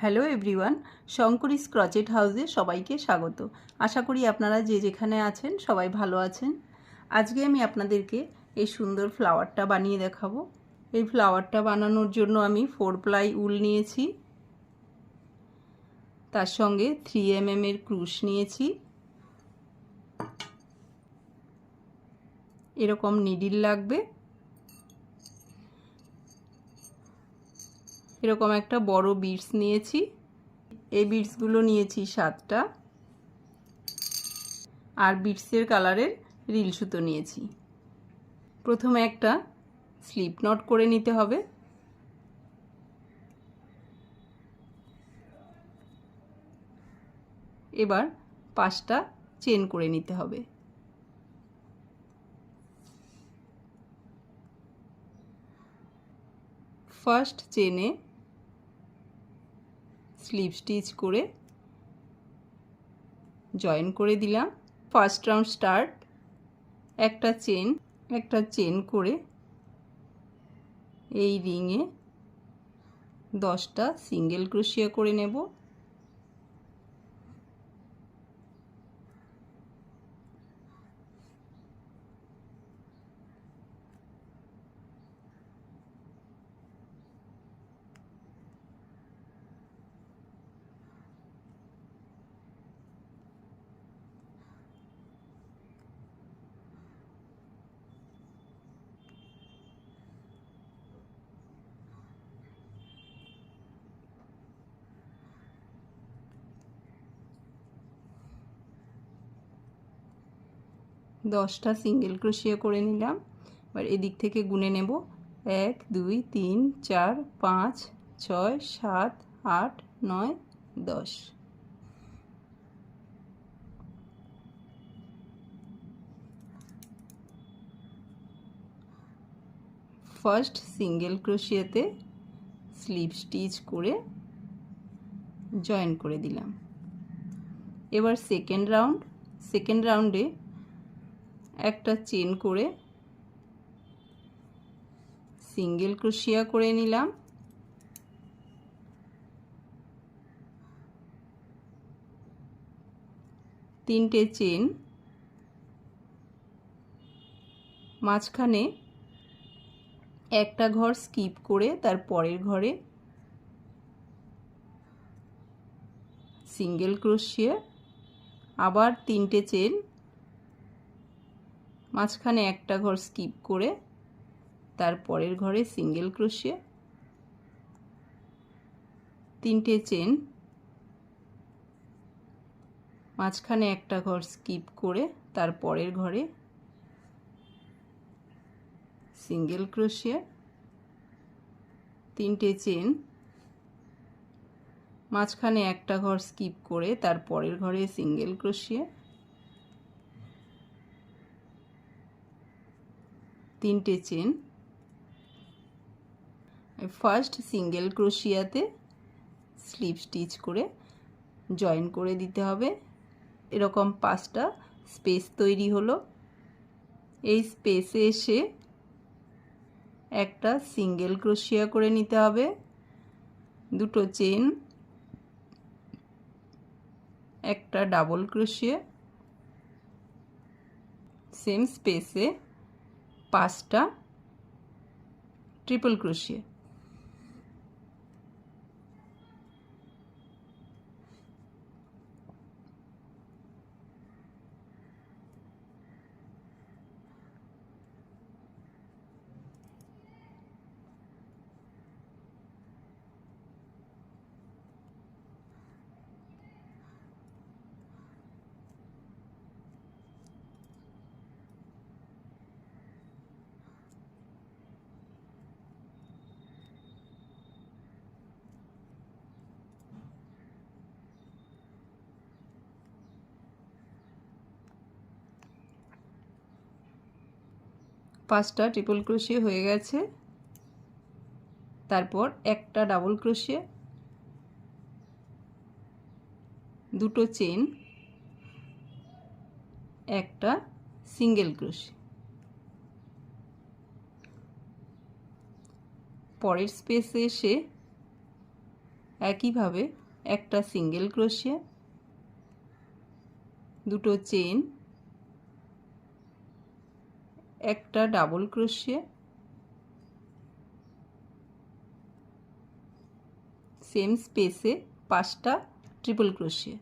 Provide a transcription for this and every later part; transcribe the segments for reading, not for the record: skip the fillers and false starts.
Hello everyone, শঙ্করীস crochet হাউসে সবাইকে স্বাগত। আশা করি আপনারা যে যেখানে আছেন সবাই ভালো আছেন। আজকে আমি আপনাদেরকে এই সুন্দর ফ্লাওয়ারটা বানিয়ে দেখাবো। এই ফ্লাওয়ারটা বানানোর জন্য আমি 4 প্লাই উল নিয়েছি, তার সঙ্গে 3 mm এর ক্রুশ নিয়েছি, এরকম নিডিল লাগবে, এরকম একটা বড় বিডস নিয়েছি, এই বিডসগুলো নিয়েছি 7টা, আর বিডসের কালারের রিল সুতো নিয়েছি। প্রথমে একটা স্লিপ নট করে নিতে হবে। এবার 5টা চেন করে নিতে হবে। ফার্স্ট চেনে স্লিপ স্টিচ করে জয়েন করে দিলাম। ফার্স্ট রাউন্ড স্টার্ট, একটা চেন করে এই রিংয়ে 10টা সিঙ্গেল ক্রোশিয়া করে নেব। দশটা সিঙ্গেল ক্রোশিয়া করে নিলাম। এবার এদিক থেকে গুনে নেব 1 2 3 4 5 6 7 8 9 10। ফার্স্ট সিঙ্গেল ক্রোশিয়াতে স্লিপ স্টিচ করে জয়েন করে দিলাম। এবার সেকেন্ড রাউন্ডে একটা চেন করে সিঙ্গেল ক্রোশিয়া করে নিলাম। তিনটে চেন, মাঝখানে একটা ঘর স্কিপ করে তার পরের ঘরে সিঙ্গেল ক্রোশিয়া, আবার তিনটে চেন, মাঝখানে একটা ঘর স্কিপ করে তার পরের ঘরে সিঙ্গেল ক্রোশিয়া, তিনটে চেন, মাঝখানে একটা ঘর স্কিপ করে তার পরের ঘরে সিঙ্গেল ক্রোশিয়া, তিনটে চেন, মাঝখানে একটা ঘর স্কিপ করে তার পরের ঘরে সিঙ্গেল ক্রোশিয়া, তিনটে চেন। ফার্স্ট সিঙ্গেল ক্রোশিয়াতে স্লিপ স্টিচ করে জয়েন করে দিতে হবে। এরকম 5টা স্পেস তৈরি হলো। এই স্পেসে এসে একটা সিঙ্গেল ক্রোশিয়া করে নিতে হবে, দুটো চেন, একটা ডাবল ক্রোশিয়া, সেম স্পেসে 5টা ট্রিপল ক্রোশিয়া। পাঁচটা ট্রিপল ক্রোশিয়া হয়ে গেছে। তারপর একটা ডাবল ক্রোশিয়া, দুটো চেন, একটা সিঙ্গেল ক্রোশিয়া। পরের স্পেসে এসে একইভাবে একটা সিঙ্গেল ক্রোশিয়া, দুটো চেন, একটা ডাবল ক্রোশিয়া, সেম স্পেসে 5টা ট্রিপল ক্রোশিয়া।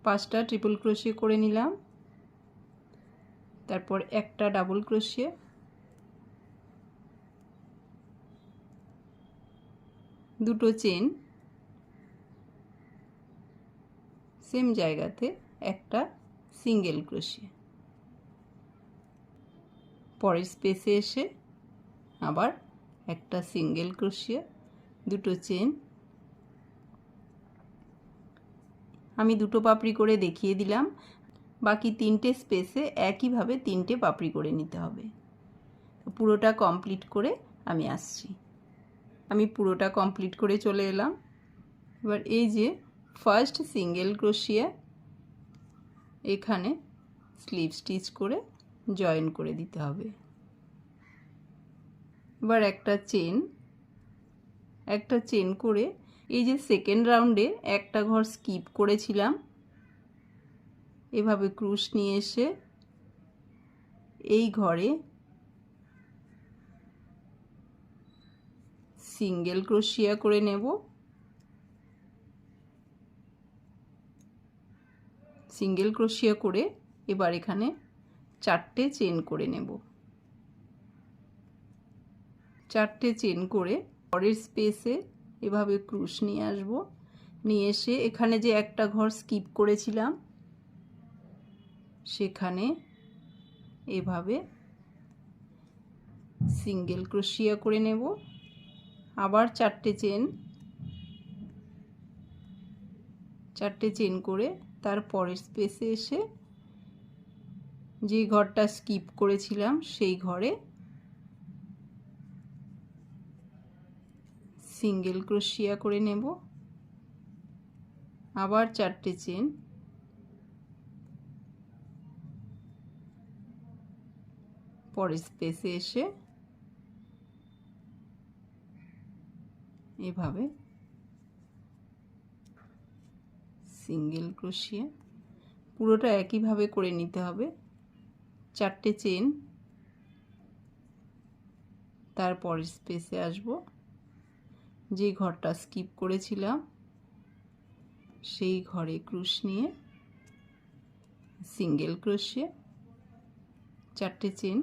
পাঁচটা ট্রিপল ক্রোশিয়া করে নিলাম। তারপর একটা ডাবল ক্রোশিয়া, দুটো চেন, সেম জায়গাতে একটা সিঙ্গেল ক্রোশিয়া, পরের স্পেসে এসে আবার একটা সিঙ্গেল ক্রোশিয়া, দুটো চেন। আমি দুটো পাপড়ি করে দেখিয়ে দিলাম, বাকি 3টে স্পেসে একইভাবে 3টে পাপড়ি করে নিতে হবে। পুরোটা কমপ্লিট করে আমি আসছি। আমি পুরোটা কমপ্লিট করে চলে এলাম। এবার এই যে ফার্স্ট সিঙ্গেল ক্রোশিয়া, এখানে স্লিপ স্টিচ করে জয়েন করে দিতে হবে। এবার একটা চেন করে এই যে সেকেন্ড রাউন্ডে একটা ঘর স্কিপ করেছিলাম, এভাবে ক্রুশ নিয়ে এসে এই ঘরে সিঙ্গেল ক্রোশিয়া করে নেব। সিঙ্গেল ক্রোশিয়া করে এবার এখানে 4টে চেন করে নেব। 4টে চেন করে পরের স্পেসে এভাবে ক্রুশ নিয়ে আসব। নিয়ে এসে এখানে যে একটা ঘর স্কিপ করেছিলাম সেখানে এভাবে সিঙ্গেল ক্রোশিয়া করে নেব। আবার 4টে চেন করে তার পরের স্পেসে এসে যে ঘরটা স্কিপ করেছিলাম সেই ঘরে সিঙ্গেল ক্রোশিয়া করে নেব। আবার 4টে চেন, পরের স্পেসে এসে এভাবে সিঙ্গেল ক্রোশিয়া, পুরোটা একইভাবে করে নিতে হবে। 4টে চেন, তারপরের স্পেসে আসব, যে ঘরটা স্কিপ করেছিলাম সেই ঘরে ক্রুশ নিয়ে সিঙ্গেল ক্রোশিয়া, 4টে চেন,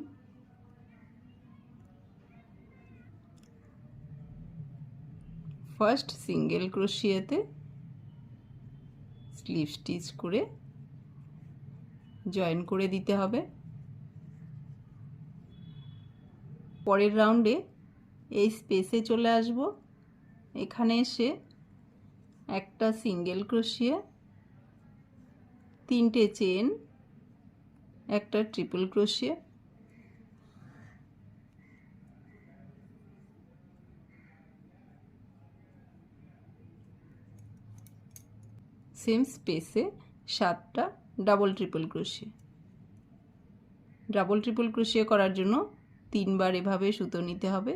ফার্স্ট সিঙ্গেল ক্রোশিয়াতে স্লিপ স্টিচ করে জয়েন করে দিতে হবে। পরের রাউন্ডে এই স্পেসে চলে আসব। এখানে এসে একটা সিঙ্গেল ক্রোশিয়া, 3টে চেন, একটা ট্রিপল ক্রোশিয়া, সেম স্পেসে 7টা ডাবল ট্রিপল ক্রোশিয়া। ডাবল ট্রিপল ক্রোশিয়া করার জন্য 3বার এভাবে সুতো নিতে হবে।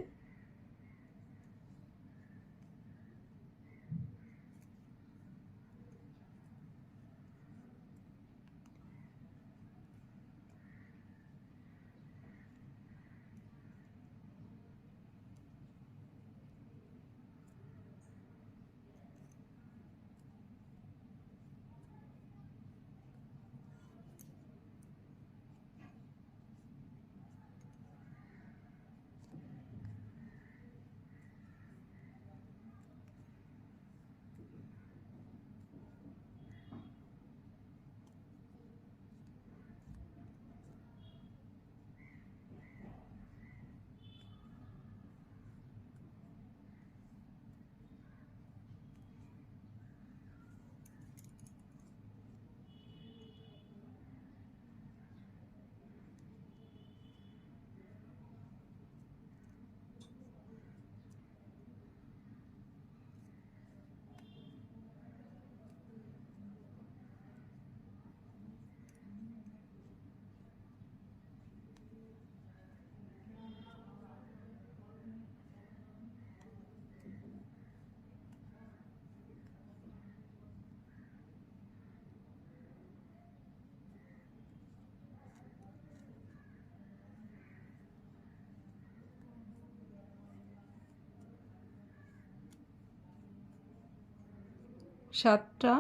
7টা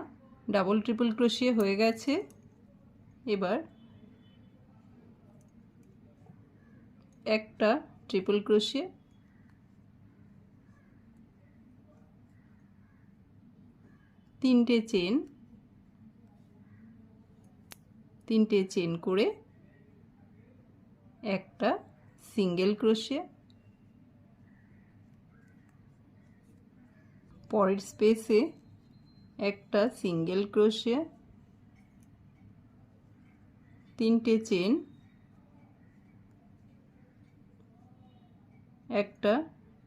ডাবল ট্রিপল ক্রোশিয়া হয়ে গেছে। এবার একটা ট্রিপল ক্রোশিয়া, তিনটে চেন করে একটা সিঙ্গেল ক্রোশিয়া, পরের স্পেসে একটা সিঙ্গেল ক্রোশিয়া, তিনটে চেন, একটা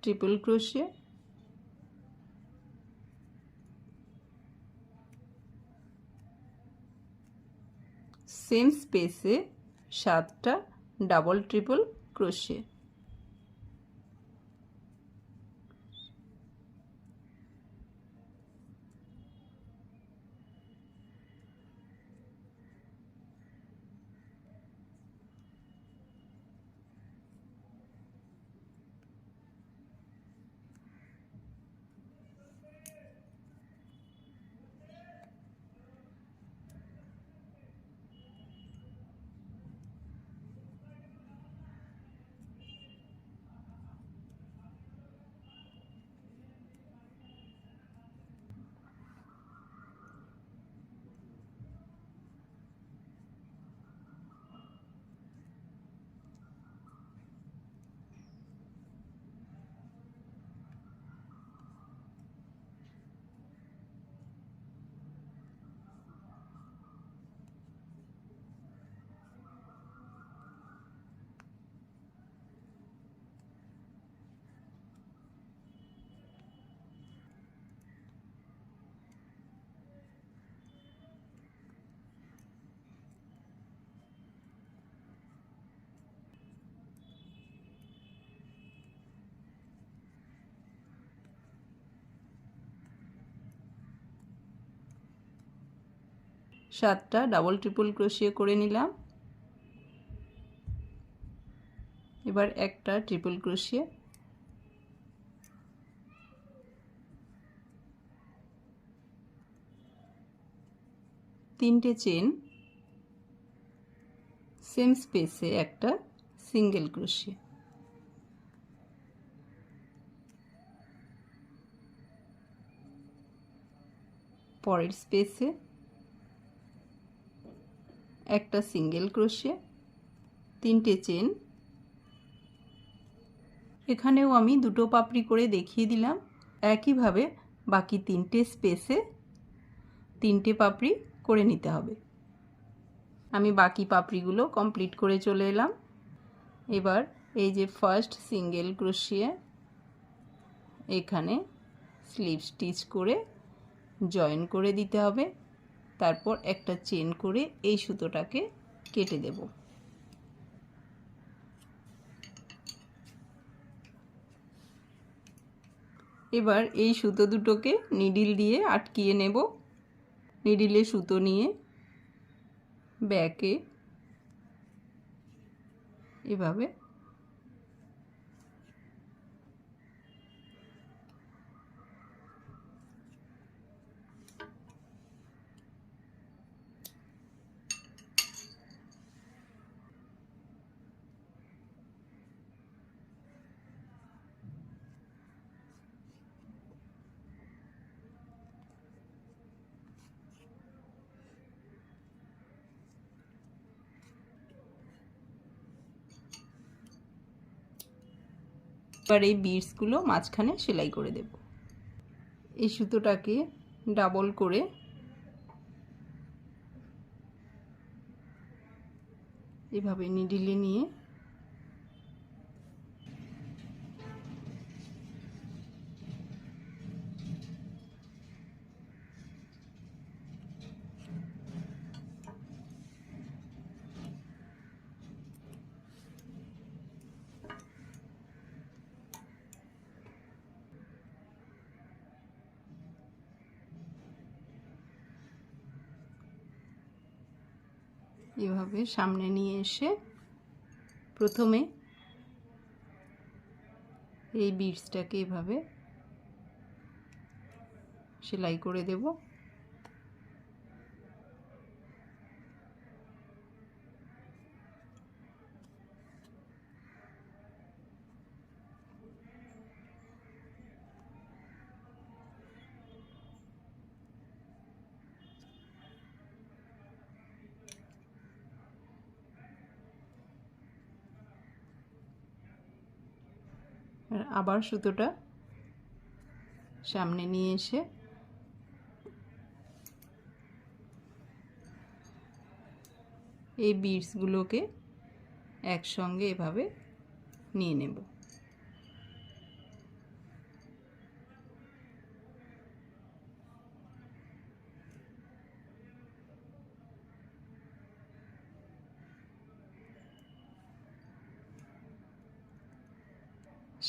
ট্রিপল ক্রোশিয়া, সেম স্পেসে 7টা ডাবল ট্রিপল ক্রোশিয়া। সাতটা ডাবল ট্রিপল ক্রোশিয়া করে নিলাম। এবার একটা ট্রিপল ক্রোশিয়া, তিনটে চেন, সেম স্পেসে একটা সিঙ্গেল ক্রোশিয়া, পরের স্পেসে একটা সিঙ্গেল ক্রোশিয়া, তিনটে চেন। এখানেও আমি দুটো পাপড়ি করে দেখিয়ে দিলাম। একইভাবে বাকি তিনটে স্পেসে তিনটে পাপড়ি করে নিতে হবে। আমি বাকি পাপড়িগুলো কমপ্লিট করে চলে এলাম। এবার এই যে ফার্স্ট সিঙ্গেল ক্রোশিয়া, এখানে স্লিপ স্টিচ করে জয়েন করে দিতে হবে। তারপর একটা চেন করে এই সুতোটাকে কেটে দেব। এবার এই সুতো দুটোকে নিডিল দিয়ে আটকিয়ে নেব। নিডিলে সুতো নিয়ে ব্যাকে এভাবে এবার এই বিটসগুলো মাঝখানে সেলাই করে দেব। এই সুতোটাকে ডাবল করে এভাবে নিডিলে নিয়ে এভাবে সামনে নিয়ে এসে প্রথমে এই বিটসটাকে এভাবে সেলাই করে দেব। আবার সুতোটা সামনে নিয়ে এসে এই বিডসগুলোকে একসঙ্গে এভাবে নিয়ে নেব।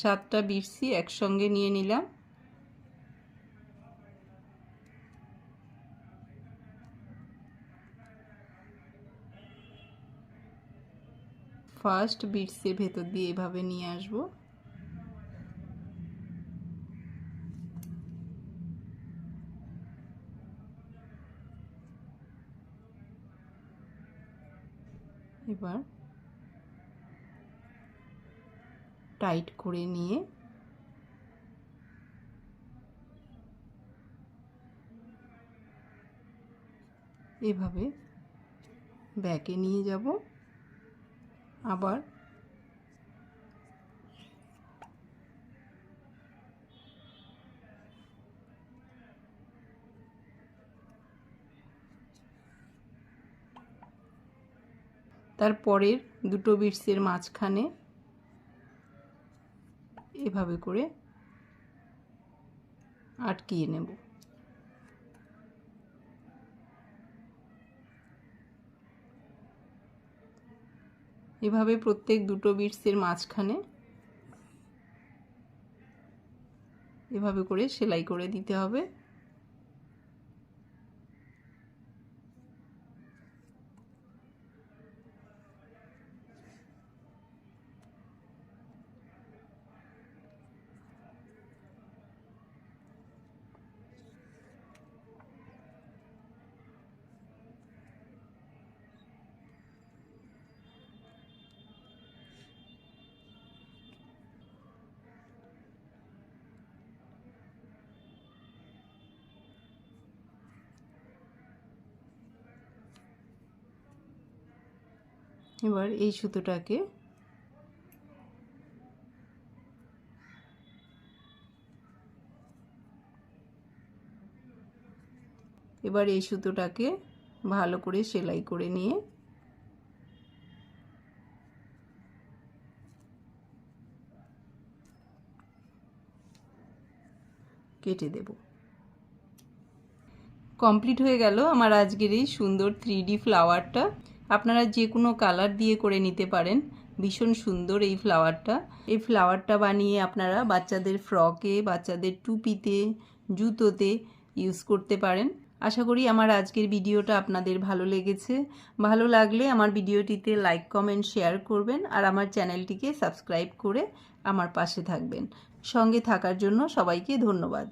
সাতটা বিডসই একসঙ্গে নিয়ে নিলাম। ফার্স্ট বিডসের ভেতর দিয়ে এভাবে নিয়ে আসব। এবার টাইট করে নিয়ে এভাবে ব্যাকে নিয়ে যাব। আবার তারপরের দুটো বিডসের মাঝখানে এভাবে করে আটকিয়ে নেব। এভাবে প্রত্যেক দুটো বিডসের মাঝখানে এভাবে করে সেলাই করে দিতে হবে। এবার এই সুতোটাকে ভালো করে সেলাই করে নিয়ে কেটে দেব। কমপ্লিট হয়ে গেল আমার আজকের এই সুন্দর 3D ফ্লাওয়ারটা। আপনারা যে কোনো কালার দিয়ে করে নিতে পারেন। ভীষণ সুন্দর এই ফ্লাওয়ারটা। এই ফ্লাওয়ারটা বানিয়ে আপনারা বাচ্চাদের ফ্রকে, বাচ্চাদের টুপিতে, জুতোতে ইউজ করতে পারেন। আশা করি আমার আজকের ভিডিওটা আপনাদের ভালো লেগেছে। ভালো লাগলে আমার ভিডিওটিতে লাইক, কমেন্ট, শেয়ার করবেন আর আমার চ্যানেলটিকে সাবস্ক্রাইব করে আমার পাশে থাকবেন। সঙ্গে থাকার জন্য সবাইকে ধন্যবাদ।